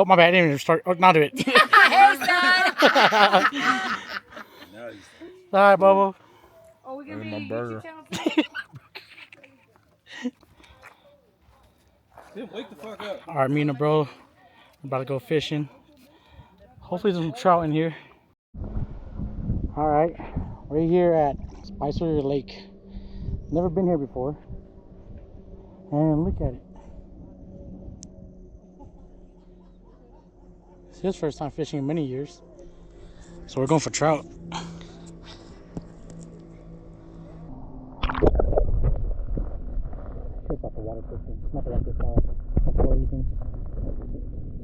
Oh, my bad. I didn't even start. Oh, now do it. All right, Bubba. Oh, we're gonna be my burger. Wake the fuck up. All right, me and the bro about to go fishing. Hopefully, there's some trout in here. All right, we're here at Spicer Lake. Never been here before. And look at it. It's his first time fishing in many years. So we're going for trout. It's about the water fishing. Not the water fishing. Or anything.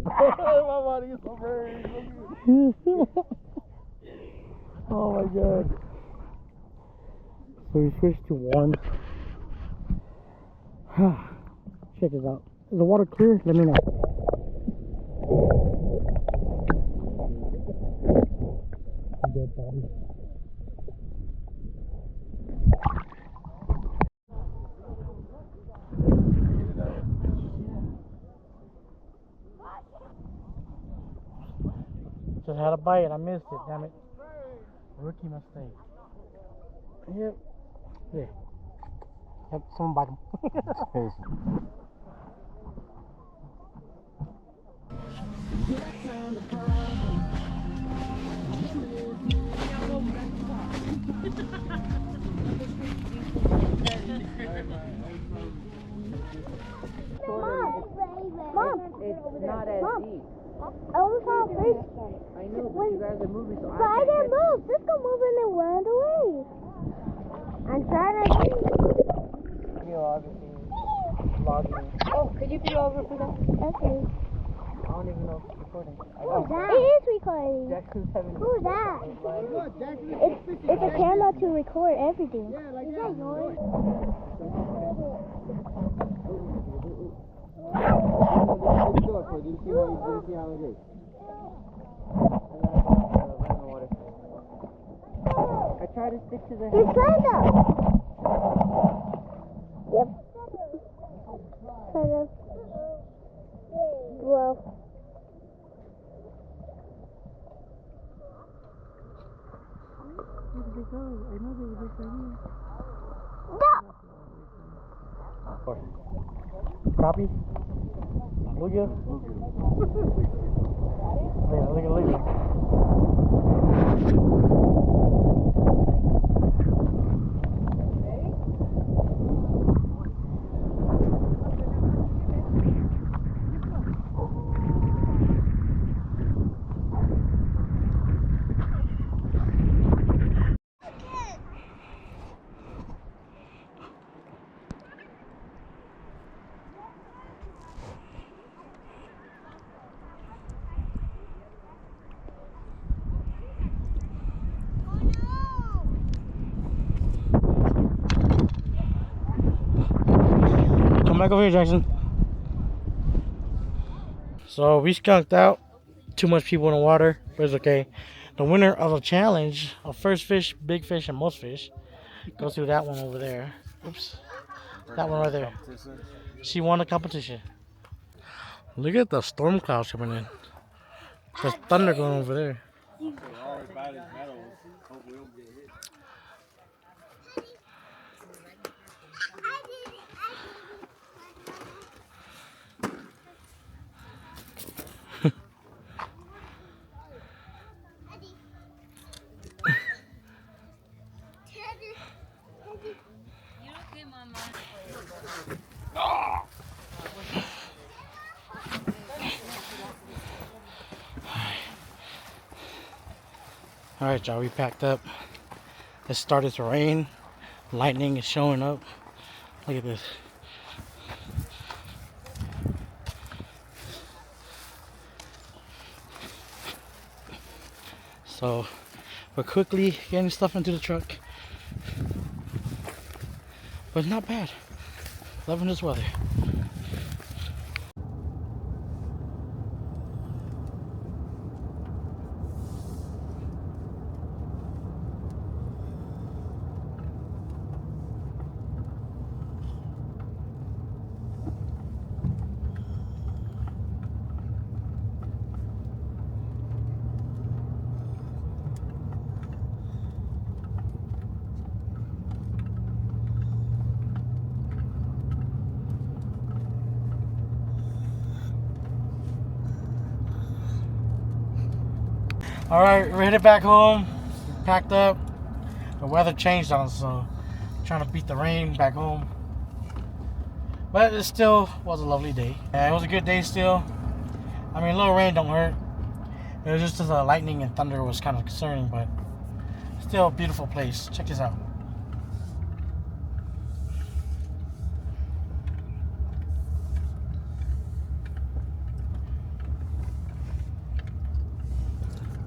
My body is so very. Oh my god. So we switched to one. Check this out. Is the water clear? Let me know. Dead body. Just had a bite and I missed it, damn it. Rookie mistake. Yep. Yeah. Yep, someone bite him. Mom, It's not as deep. I was on fish. I know, but you guys are moving, so But I didn't move. This go move and it went away. I'm trying to. Oh, could you go over for that? Okay. I don't even know if it's recording. Who's that? It is recording. Jackson's having. Who's that? It's a camera to record everything. Yeah, like that. Is that yours? I try to stick to the It's Santa. Yep. Santa. Well. Where did they go? I know they were just right here. No. Crappie? Lugia? Look at. Come back over here, Jackson. So we skunked out. Too much people in the water, but it's okay. The winner of a challenge of first fish, big fish, and most fish goes through that one over there. Oops. That one right there. She won the competition. Look at the storm clouds coming in. There's thunder going over there. Alright, y'all, we packed up. It started to rain. Lightning is showing up. Look at this. So, we're quickly getting stuff into the truck. But not bad. Loving this weather. All right, we're headed back home. Packed up. The weather changed on us, so trying to beat the rain back home. But it still was a lovely day. Yeah, it was a good day still. I mean, a little rain don't hurt. It was just the lightning and thunder was kind of concerning, but still a beautiful place. Check this out.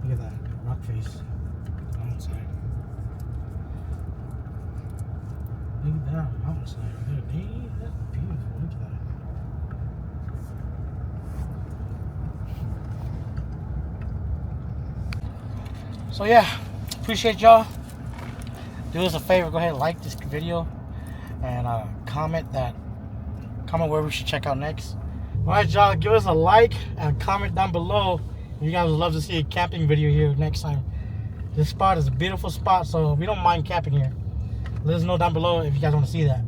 Look at that rock face mountainside. Look at that mountainside right there. Dang, that's beautiful. Look at that. So yeah, appreciate y'all. Do us a favor, go ahead and like this video and comment where we should check out next. Alright y'all, give us a like and comment down below if you guys would love to see a camping video here next time. This spot is a beautiful spot, so we don't mind camping here. Let us know down below if you guys want to see that.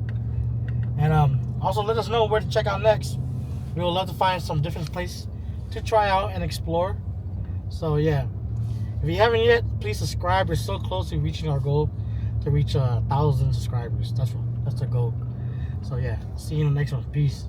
And also let us know where to check out next. We would love to find some different places to try out and explore. So yeah. If you haven't yet, please subscribe. We're so close to reaching our goal to reach 1,000 subscribers. That's the goal. So yeah, see you in the next one. Peace.